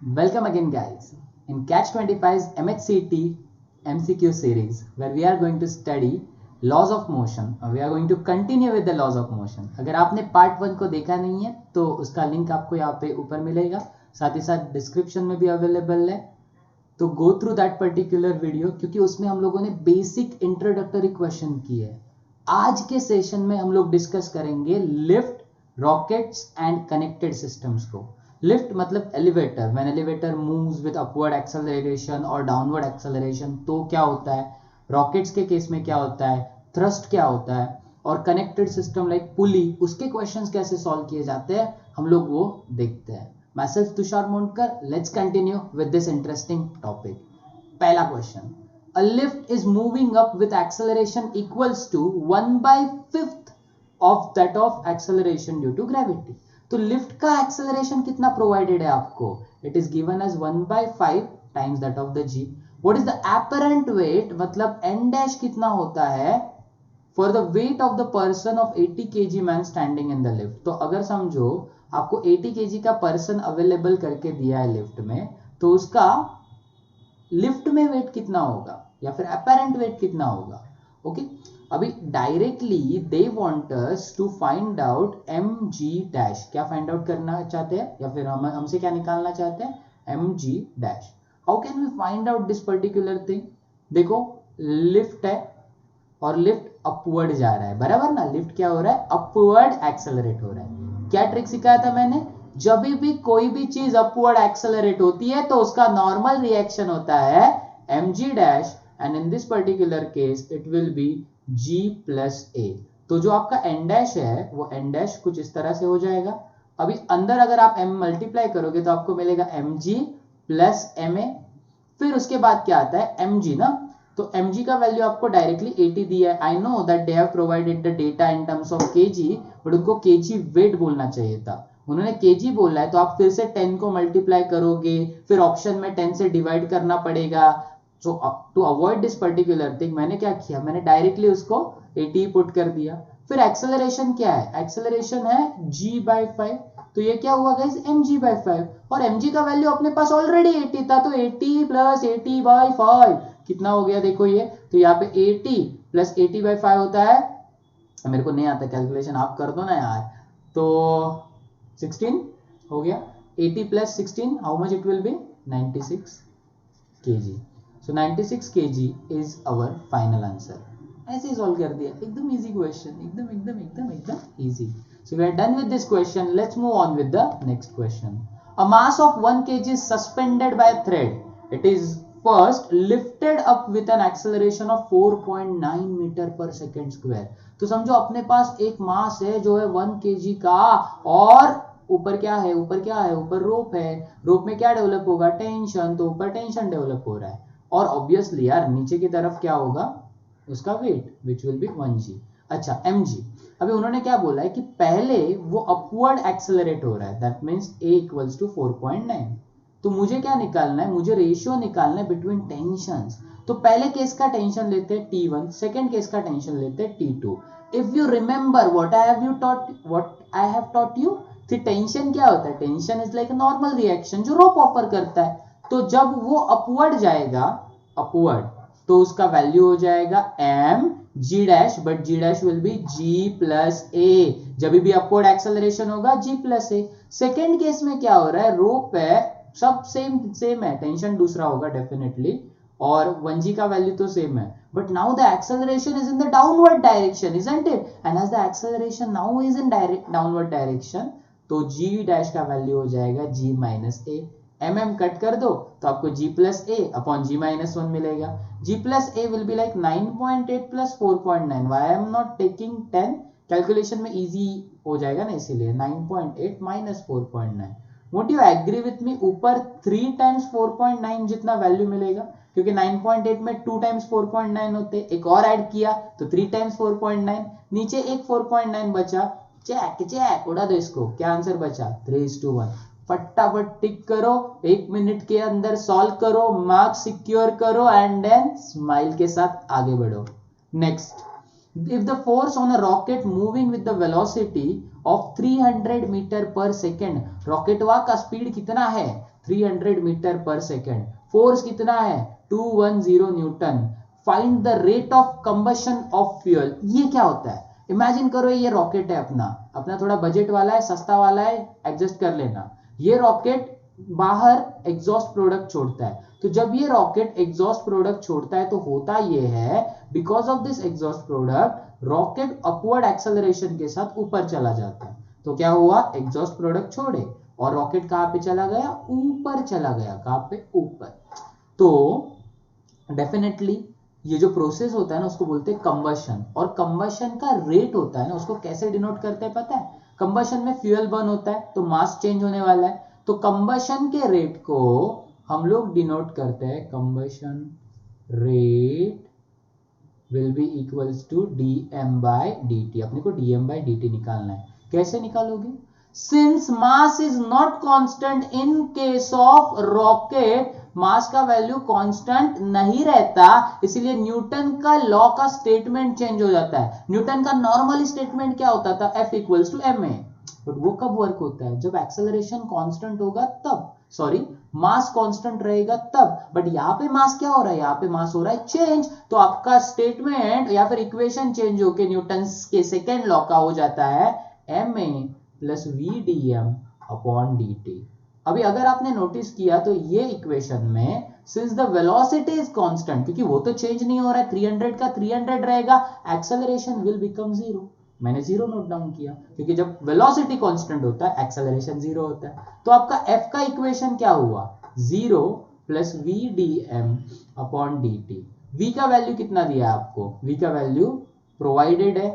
Welcome again, guys, in Catch 25's MHCT MCQ series, where we are going to study laws of motion. We are going to continue with the laws of motion. अगर आपने part 1 को देखा नहीं है तो उसका link आपको यहाँ पे ऊपर मिलेगा, साथ ही साथ डिस्क्रिप्शन में भी अवेलेबल है. तो go through that particular video, क्योंकि उसमें हम लोगों ने बेसिक इंट्रोडक्टरी क्वेश्चन किए है. आज के सेशन में हम लोग डिस्कस करेंगे lift, rockets and connected systems को. लिफ्ट मतलब elevator. When elevator moves with upward acceleration और डाउनवर्ड एक्सेलरेशन तो क्या होता है. रॉकेट्स के केस में क्या होता है, थ्रस्ट क्या होता है, और कनेक्टेड सिस्टम लाइक पुली, उसके क्वेश्चंस कैसे सॉल्व किए जाते हैं हम लोग वो देखते हैं. Myself Tushar Mondkar. Let's continue with this interesting topic. पहला question, a lift is moving up with acceleration equals to 1/5 of that of acceleration due to gravity. तो लिफ्ट का एक्सेलरेशन कितना प्रोवाइडेड है आपको, it is given as 1/5 times that of the g. What is the apparent weight, मतलब an dash कितना होता है for the weight of the person of 80 kg man standing in the lift. तो अगर समझो आपको 80 kg का पर्सन अवेलेबल करके दिया है लिफ्ट में, तो उसका लिफ्ट में वेट कितना होगा या फिर एपरेंट वेट कितना होगा. ओके, अभी directly they want us to find out mg dash. क्या फाइंड आउट करना चाहते हैं या फिर हमसे क्या निकालना चाहते हैं, mg dash. How can we find out this particular thing. देखो लिफ्ट है और लिफ्ट अपवर्ड जा रहा है, बराबर ना. लिफ्ट क्या हो रहा है, अपवर्ड एक्सेलरेट हो रहा है. क्या ट्रिक सिखाया था मैंने, जब भी कोई भी चीज अपवर्ड एक्सेलरेट होती है तो उसका नॉर्मल रिएक्शन होता है mg dash, and in this particular case it will be g plus a. तो जो आपका n डैश है वो n डैश कुछ इस तरह से हो जाएगा. अभी अंदर अगर आप m मल्टीप्लाई करोगे तो आपको मिलेगा mg प्लस ma. फिर उसके बाद क्या आता है mg ना, तो mg का वैल्यू आपको डायरेक्टली 80 दिया है. I know that they have provided the data in terms of kg, but उनको kg वेट बोलना चाहिए था, उन्होंने kg बोला है. तो आप फिर से 10 को मल्टीप्लाई करोगे, फिर ऑप्शन में 10 से डिवाइड करना पड़ेगा. So to avoid this particular thing मैंने क्या किया, मैंने डायरेक्टली उसको 80 पुट कर दिया. फिर एक्सेलरेशन क्या है, एक्सेलरेशन है g/5. तो ये क्या हुआ गाइस, mg/5, और mg का वैल्यू अपने पास ऑलरेडी 80 था, तो 80 प्लस 80/5 कितना हो गया देखो ये. तो यहाँ पे 80 प्लस 80/5 होता है, मेरे को नहीं आता कैलकुलेशन, आप कर दो ना यार. तो 16 हो गया. 80 plus 16 how much it will be, 96 kg. So 96 kg is our final answer. ऐसे सॉल्व कर दिया, एकदम इजी क्वेश्चन, एकदम एकदम एकदम एकदम easy. So we are done with this question. Let's move on with the next question. A mass of 1 kg is suspended by a thread. It is first lifted up with an acceleration of 4.9 metre per second square. तो समझो अपने पास एक मास है जो है 1 kg का, और ऊपर क्या है, ऊपर क्या है, ऊपर रोप है. रोप में क्या डेवलप होगा, टेंशन. तो ऊपर टेंशन डेवलप हो रहा है, और ऑब्वियसली यार नीचे की तरफ क्या होगा, उसका wait which will be 1g. अच्छा mg. अभी उन्होंने क्या बोला है कि पहले वो अपवर्ड एक्सेलरेट हो रहा है, that means a equals to 4.9. तो मुझे क्या निकालना है, मुझे रेशियो निकालना है बिटवीन टेंशंस. तो पहले केस का टेंशन लेते हैं T1, सेकंड केस का टेंशन लेते हैं T2. If you remember what I have taught you, tension क्या होता है, tension is like normal reaction जो रोप ऑफर करता है. तो जब वो अपवर्ड जाएगा, अपवर्ड, तो उसका वैल्यू हो जाएगा m g dash, but g dash will B g plus a. जब भी अपवर्ड एक्सेलरेशन होगा g plus a. Second case में क्या हो रहा है, रोप है, सब सेम है, टेंशन दूसरा होगा डेफिनेटली, और 1g का वैल्यू तो सेम है, but now the acceleration is in the downward direction, isn't it. And as the acceleration now is in downward direction, तो g डैश का वैल्यू हो जाएगा g minus a. mm cut कर दो तो आपको g plus a upon g minus 1 मिलेगा. g plus a will be like 9.8 plus 4.9. Why I am not taking 10, calculation में इजी हो जाएगा ना, इसीलिए 9.8 minus 4.9. What you agree with me, ऊपर 3 टाइम्स 4.9 जितना वैल्यू मिलेगा, क्योंकि 9.8 में 2 टाइम्स 4.9 होते, एक और ऐड किया तो 3 टाइम्स 4.9, नीचे एक 4.9 बचा. चेक चेक उड़ा दो इसको, क्या आंसर बचा, 3:1. फटाफट टिक करो, 1 मिनट के अंदर सॉल्व करो, मार्क्स सिक्योर करो, एंड देन स्माइल के साथ आगे बढ़ो. Next, if the force on a rocket moving with the velocity of 300 metre per second, रॉकेटवा का स्पीड कितना है, 300 मीटर पर सेकेंड, फोर्स कितना है 210 Newton, find the rate of combustion of fuel. ये क्या होता है, इमेजिन करो ये रॉकेट है, अपना थोड़ा बजट वाला है, सस्ता वाला है, एडजस्ट कर लेना। ये रॉकेट बाहर एग्जॉस्ट प्रोडक्ट छोड़ता है, तो जब ये रॉकेट एग्जॉस्ट प्रोडक्ट छोड़ता है तो होता ये है, because of this exhaust product rocket upward acceleration के साथ ऊपर चला जाता है। तो क्या हुआ, एग्जॉस्ट प्रोडक्ट छोड़े और रॉकेट कहां पे चला गया, ऊपर चला गया, कहां पे, ऊपर। तो डेफिनेटली ये जो प्रोसेस होता है ना उसको बोलते हैं कंबशन, और कंबशन का रेट होता है ना उसको कैसे डिनोट करते हैं पता है, कंबशन में फ्यूल बर्न होता है तो मास चेंज होने वाला है, तो कंबशन के रेट को हम लोग डिनोट करते हैं, combustion rate will be equals to dm/dt। अपने को dm/dt निकालना है, कैसे निकालोगे, since mass is not constant in case of rocket, mass का वैल्यू कांस्टेंट नहीं रहता, इसलिए न्यूटन का लॉ का स्टेटमेंट चेंज हो जाता है। न्यूटन का नॉर्मल स्टेटमेंट क्या होता था, F equals to ma, but वो कब वर्क होता है, जब एक्सेलरेशन कांस्टेंट होगा तब, सॉरी मास कांस्टेंट रहेगा तब, बट यहां पे मास क्या हो रहा है, यहां पे मास हो रहा है चेंज, तो आपका स्टेटमेंट या फिर इक्वेशन चेंज होके न्यूटन के सेकेंड लॉ का हो जाता है ma प्लस v/dt। अभी अगर आपने नोटिस किया तो ये इक्वेशन में since the velocity is constant, क्योंकि वो तो चेंज नहीं हो रहा है, 300 का 300 रहेगा, एक्सेलरेशन विल बिकम 0। मैंने 0 नोट डाउन किया, क्योंकि जब वेलोसिटी कांस्टेंट होता है एक्सेलरेशन 0 होता है। तो आपका f का इक्वेशन क्या हुआ, 0 प्लस v/dt। v का वैल्यू कितना दिया आपको, v का वैल्यू प्रोवाइडेड है,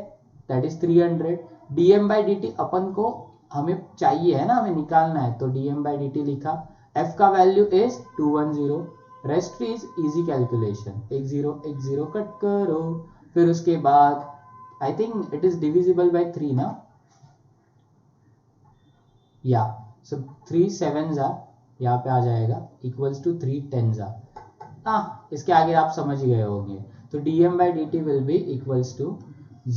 दैट इज 300। dm/dt अपन को हमें चाहिए है ना, हमें निकालना है, तो dm/dt लिखा, f का value is 210, rest is easy calculation, एक जीरो कट करो, फिर उसके बाद I think it is divisible by 3 ना, या सो 3 7s यहाँ पे आ जाएगा इक्वल्स टू 3 10s। इसके आगे आप समझ गए होंगे, तो dm/dt will be equals to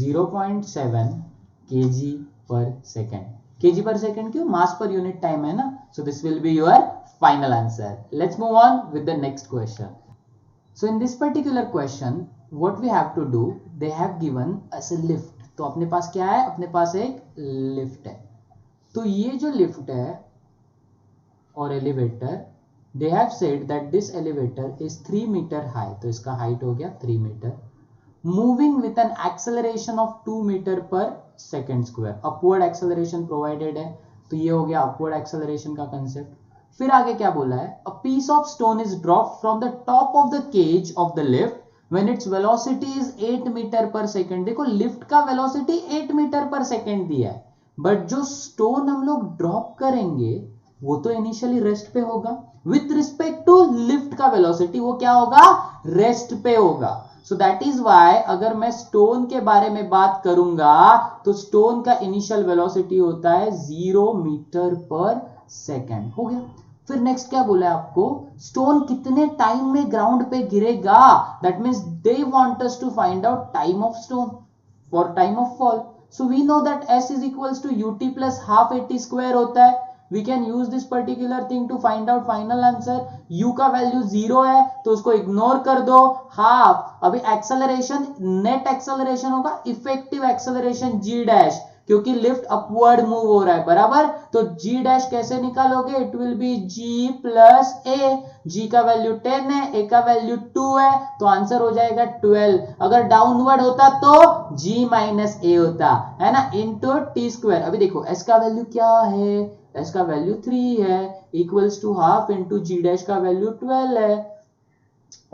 0.7 kg per second. kg per second क्यों, मास पर यूनिट टाइम है ना, so this will be your final answer. Let's move on with the next question. So in this particular question what we have to do, they have given us a lift। तो अपने पास क्या है, अपने पास एक lift है, तो ये जो लिफ्ट है और elevator, they have said that this elevator is 3 meter high, तो इसका हाइट हो गया 3 metre, moving with an acceleration of 2 metre per second square, upward acceleration provided है, तो ये हो गया अपवर्ड एक्सेलरेशन का कंसेप्ट। फिर आगे क्या बोला है, a piece of stone is dropped from the top of the cage of the lift when its velocity is 8 meter per second. देखो लिफ्ट का वेलोसिटी 8 मीटर पर सेकेंड दिया है, बट जो स्टोन हम लोग ड्रॉप करेंगे वो तो इनिशियली रेस्ट पे होगा, विथ रिस्पेक्ट टू लिफ्ट का वेलोसिटी वो क्या होगा, रेस्ट पे होगा। सो दैट इज वाई अगर मैं स्टोन के बारे में बात करूंगा तो स्टोन का इनिशियल वेलोसिटी होता है 0 मीटर पर सेकेंड, हो गया। फिर नेक्स्ट क्या बोला है आपको, स्टोन कितने टाइम में ग्राउंड पे गिरेगा, that means they want us to find out time of stone for time of fall. So we know that s is equals to ut plus half 80 square होता है। We can use this particular thing to find out final answer। u का value 0 है तो उसको ignore कर दो, half, अभी acceleration net acceleration होगा इफेक्टिव एक्सेलरेशन g डैश, क्योंकि लिफ्ट अपवर्ड मूव हो रहा है, बराबर, तो g डैश कैसे निकालोगे, it will be g plus a, g का वैल्यू 10 है, a का वैल्यू 2 है, तो आंसर हो जाएगा 12। अगर डाउनवर्ड होता तो g माइनस a होता है ना, इनटू t स्क्वायर। अभी देखो s का वैल्यू क्या है, s का वैल्यू 3 है, equals to half into g dash का वैल्यू 12 है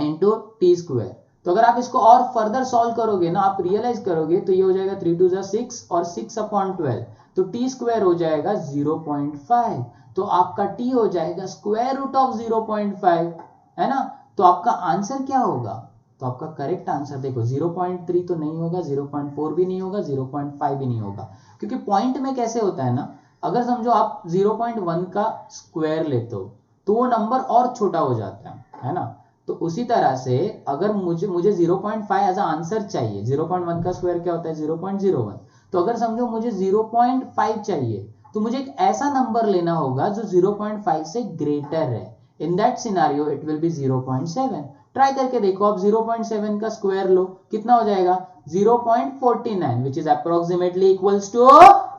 इंटू टी स्क्वायर। तो अगर आप इसको और फर्दर सॉल्व करोगे ना, आप रियलाइज करोगे तो ये हो जाएगा 3 2 6 और 6/12, तो टी स्क्वायर हो जाएगा 0.5, तो आपका टी हो जाएगा स्क्वायर रूट ऑफ 0.5, है ना। तो आपका आंसर क्या होगा, तो आपका करेक्ट आंसर देखो 0.3 तो नहीं होगा, 0.4 भी नहीं होगा, 0.5 भी नहीं होगा, क्योंकि पॉइंट में कैसे होता है ना, अगर समझो आप 0.1 का स्क्वायर लेते हो तो वो नंबर और छोटा हो जाता है ना। तो उसी तरह से अगर मुझे 0.5 एज आंसर चाहिए, 0.1 का स्क्वायर क्या होता है 0.01, तो अगर समझो मुझे 0.5 चाहिए तो मुझे एक ऐसा नंबर लेना होगा जो 0.5 से ग्रेटर है। In that scenario it will be 0.7। Try करके देखो, आप 0.7 का स्क्वायर लो, कितना हो जाएगा 0.49, which is approximately equals to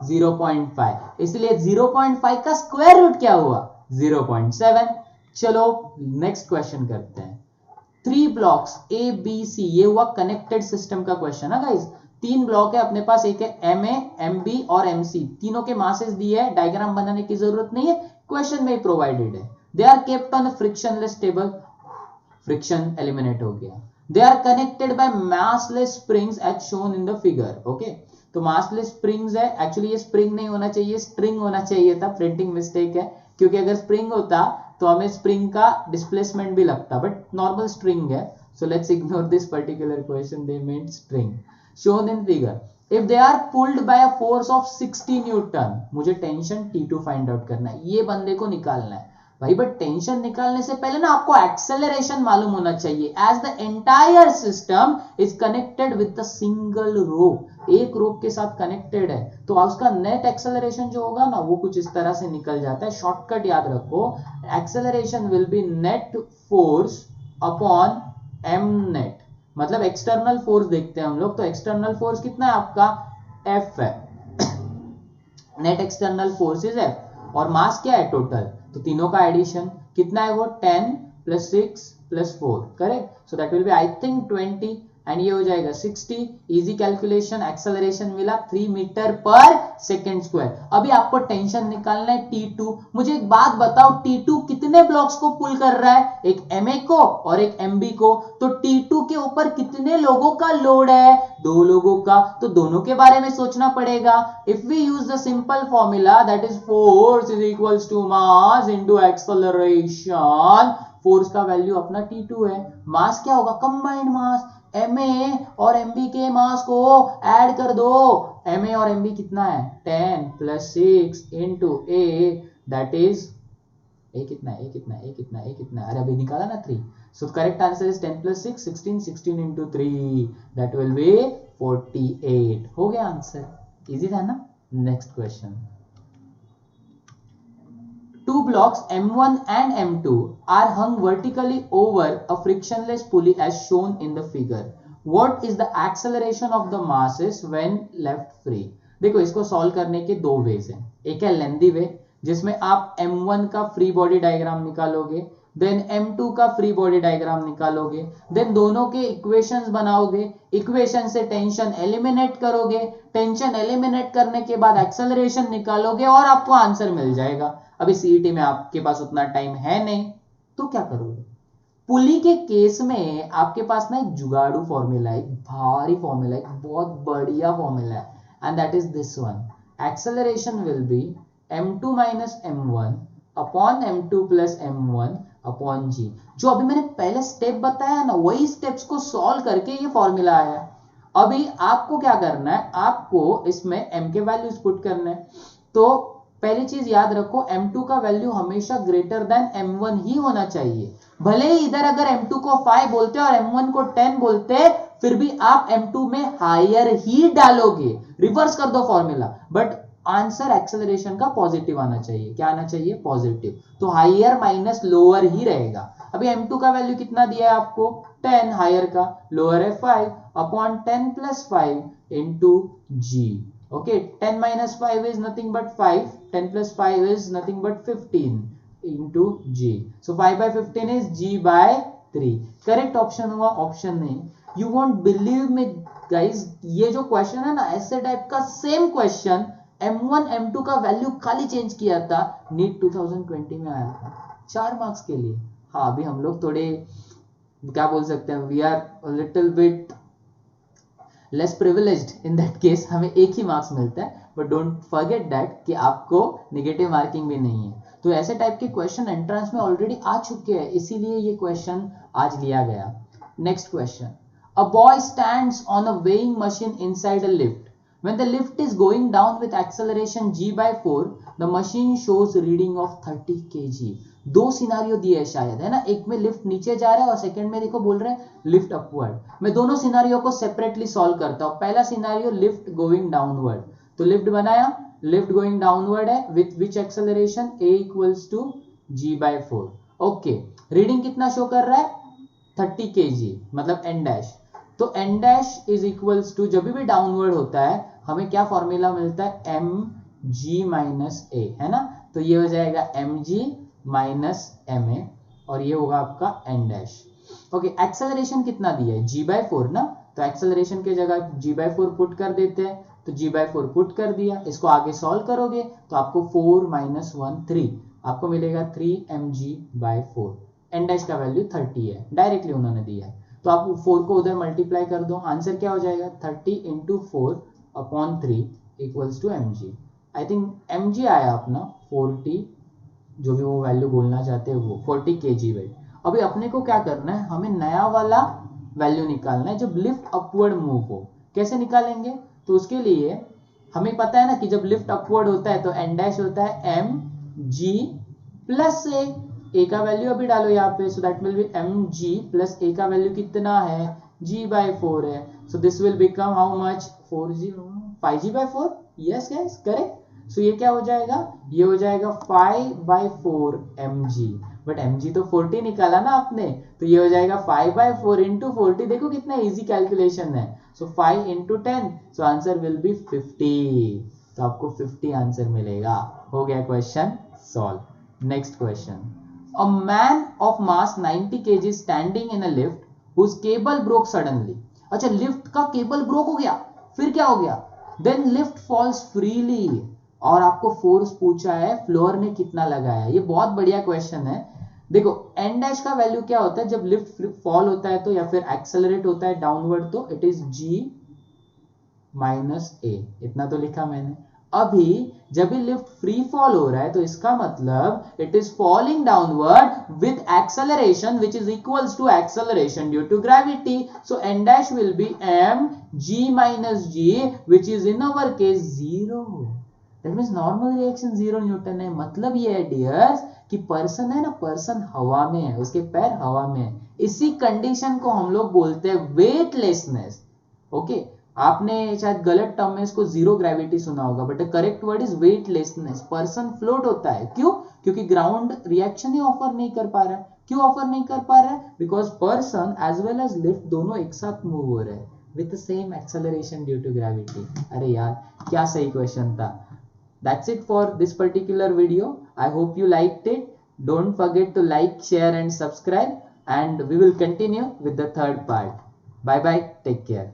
0.5। इसलिए 0.5 का स्क्वायर रूट क्या हुआ 0.7। चलो नेक्स्ट क्वेश्चन करते हैं। 3 ब्लॉक्स ए बी सी, ये हुआ कनेक्टेड सिस्टम का क्वेश्चन है गाइस। 3 ब्लॉक है अपने पास, एक है एम ए, एम बी और एम सी। तीनों के मासेस दिए है, डायग्राम बनाने की जरूरत नहीं है, क्वेश्चन में ही प्रोवाइडेड है। They are kept on frictionless table, friction eliminate हो गया। They are connected by massless springs as shown in the figure. Okay, तो मासलेस स्प्रिंग्स है, एक्चुअली ये स्प्रिंग नहीं होना चाहिए, स्ट्रिंग होना चाहिए था, प्रिंटिंग मिस्टेक है, क्योंकि अगर स्प्रिंग होता तो हमें स्प्रिंग का डिस्प्लेसमेंट भी लगता, बट नॉर्मल स्ट्रिंग है। So let's ignore this particular question, they meant string. Shown in figure, if they are pulled by a force of 60 newton, मुझे टेंशन T2 फाइंड आउट करना है, ये बंदे को निकालना है भाई। बट टेंशन निकालने से पहले ना आपको एक्सेलरेशन मालूम होना चाहिए, as the entire system is connected with a single rope. एक रोप के साथ कनेक्टेड है तो उसका नेट एक्सेलरेशन जो होगा ना वो कुछ इस तरह से निकल जाता है। शॉर्टकट याद रखो, acceleration will be net force upon m net, मतलब एक्सटर्नल फोर्स देखते हैं हम लोग, तो एक्सटर्नल फोर्स कितना है आपका F है, net external force is F, और मास क्या है टोटल, तो तीनों का एडिशन कितना है वो 10 + 6 + 4, correct. So that will be I think 20 and ये हो जाएगा 60। इजी कैलकुलेशन, एक्सेलरेशन मिला 3 मीटर पर सेकेंड स्क्वायर। अभी आपको टेंशन निकालना है T2। मुझे एक बात बताओ, T2 कितने ब्लॉक्स को पुल कर रहा है, एक MA को और एक MB को, तो T2 के ऊपर कितने लोगों का लोड है, 2 लोगों का, तो दोनों के बारे में सोचना पड़ेगा। If we use the simple formula that is force is equals to mass into acceleration, force का वैल्यू अपना T2 है, मास क्या होगा कंबाइंड मास, MA और MB के मास को ऐड कर दो। MA और MB कितना है 10 + 6 into A, that is A कितना है, A कितना है, A कितना है, A कितना है, अरे अभी निकाला ना 3। So correct answer is 10 + 6 16, 16 into 3 that will B 48। हो गया आंसर, इजी था ना। Next question. 2 blocks M1 and M2 are hung vertically over a frictionless pulley as shown in the figure. What is the acceleration of the masses when left free? देखो इसको solve करने के 2 veg हैं। एक है लेंदी वे, जिसमें आप M1 का फ्री बॉडी डायग्राम निकालोगे, देन M2 का फ्री बॉडी डायग्राम निकालोगे, देन दोनों के इक्वेशंस बनाओगे, इक्वेशन से टेंशन एलिमिनेट करोगे, टेंशन एलिमिनेट करने के बाद एक्सेलरेशन निकालोगे और आपको आंसर मिल जाएगा। अभी सीईटी में आपके पास उतना टाइम है नहीं, तो क्या करोगे। पुली के केस में आपके पास ना एक जुगाड़ू फॉर्मूला है, एक भारी फॉर्मूला है, एक बहुत बढ़िया फॉर्मूला है, and that is this one. Acceleration will B m2 - m1 upon m2 + m1 upon g। जो अभी मैंने पहले स्टेप बताया ना, वही स्टेप्स को सॉल्व करके ये फॉर्मूला आया। अभी आपको क्या करना है, आपको इसमें m के वैल्यूज पुट करना है। तो पहली चीज याद रखो, M2 का वैल्यू हमेशा ग्रेटर देन M1 ही होना चाहिए। भले ही इधर अगर M2 को 5 बोलते और M1 को 10 बोलते, फिर भी आप M2 में हायर ही डालोगे। रिवर्स कर दो फॉर्मूला, बट आंसर एक्सेलरेशन का पॉजिटिव आना चाहिए। क्या आना चाहिए, पॉजिटिव। तो हायर माइनस लोअर ही रहेगा। अभी M2 का वैल्यू कितना दिया है आपको 10, हायर का, लोअर है 5 upon 10 + 5 into g। Okay, 10 - 5 is nothing but 5, 10 + 5 is nothing but 15 into g. So 5/15 is g/3। Correct option हुआ, ऑप्शन नहीं। You won't believe me guys, ये जो क्वेश्चन है ना, ऐसे टाइप का सेम क्वेश्चन M1 M2 का वैल्यू खाली चेंज किया था, नीट 2020 में आया था 4 मार्क्स के लिए। हाँ, अभी हम लोग थोड़े क्या बोल सकते हैं, we are little bit less privileged in that case, हमें एक ही मार्क्स मिलता है, बट डोंट फॉरगेट दैट कि आपको नेगेटिव मार्किंग भी नहीं है। तो ऐसे टाइप के क्वेश्चन एंट्रेंस में ऑलरेडी आ चुके हैं, इसीलिए ये क्वेश्चन आज लिया गया। Next question. A boy stands on a weighing machine inside a lift. When the lift is going down with acceleration g/4, the machine shows reading of 30 kg. 2 scenario दिए है शायद, है ना, एक में लिफ्ट नीचे जा रहा है और सेकंड में देखो बोल रहे हैं लिफ्ट अपवर्ड। मैं दोनों सिनारियो को सेपरेटली सॉल्व करता हूं। पहला सिनारियो लिफ्ट गोइंग डाउनवर्ड, तो लिफ्ट बनाया, लिफ्ट गोइंग डाउनवर्ड है with which acceleration a equals to g/4। Okay, reading कितना शो कर रहा है 30 kg, मतलब n डैश। तो n dash is equals to, जब भी डाउनवर्ड होता है हमें क्या फॉर्मूला मिलता है mg माइनस a, है ना। तो ये हो जाएगा mg माइनस ma और ये होगा आपका n डैश। ओके, एक्सेलरेशन कितना दिया है g/4 ना, तो एक्सेलरेशन की जगह g/4 पुट कर देते हैं। तो g/4 पुट कर दिया, इसको आगे सॉल्व करोगे तो आपको 4 माइनस 1 3, आपको मिलेगा 3mg/4। n डैश का वैल्यू 30 है, डायरेक्टली उन्होंने दिया है। तो आप 4 को उधर मल्टीप्लाई कर दो, आंसर क्या हो जाएगा 30 into 4/3 equals to mg। I think mg आया अपना 40, जो भी वो वैल्यू बोलना चाहते हैं वो 40 kg वेट। अभी अपने को क्या करना है, हमें नया वाला वैल्यू निकालना है जब लिफ्ट अपवर्ड मूव हो। कैसे निकालेंगे, तो उसके लिए हमें पता है ना कि जब लिफ्ट अपवर्ड होता है तो n डैश होता है mg प्लस a का वैल्यू अभी डालो यहाँ पे, so that will be mg plus a का वैल्यू कितना है g/4 है। So this will become how much 5g/4। Yes guys, correct. So ये क्या हो जाएगा, ये हो जाएगा 5/4 mg, बट mg तो 40 निकाला ना आपने, तो ये हो जाएगा 5/4 इंटू 40। देखो कितना इजी कैलकुलेशन है। So 5 into 10, so answer will be 50। तो आपको 50 आंसर मिलेगा। हो गया question solve. Next question, a man of mass 90 kg standing in a lift whose cable broke suddenly. अच्छा, लिफ्ट का केबल ब्रोक हो गया, फिर क्या हो गया, देन लिफ्ट फॉल्स फ्रीली, और आपको फोर्स पूछा है फ्लोर ने कितना लगाया। ये बहुत बढ़िया क्वेश्चन है। देखो n डैश का वैल्यू क्या होता है जब लिफ्ट फॉल होता है तो, या फिर एक्सेलरेट होता है डाउनवर्ड, तो it is g minus a, इतना तो लिखा मैंने। अभी जब भी लिफ्ट फ्री फॉल हो रहा है तो इसका मतलब it is falling downward with acceleration which is equals to acceleration due to gravity. So n dash will be mg minus g which is in our case 0। That means normal reaction 0 newton है। मतलब ये है dears कि person है ना, person हवा में है, उसके पैर हवा में है, इसी कंडीशन को हम लोग बोलते हैं वेटलेसनेस। ओके, आपने शायद गलत टर्म में इसको जीरो ग्रेविटी सुना होगा, but the correct word is weightlessness. Person float होता है, क्यों, क्योंकि ग्राउंड रिएक्शन ही ऑफर नहीं कर पा रहा है। क्यों ऑफर नहीं कर पा रहा है, because person as well as lift दोनों एक साथ मूव हो रहे हैं with the same acceleration due to gravity. अरे यार, क्या सही क्वेश्चन था। That's it for this particular video. I hope you liked it. Don't forget to like, share and subscribe, and we will continue with the third part. Bye bye. Take care.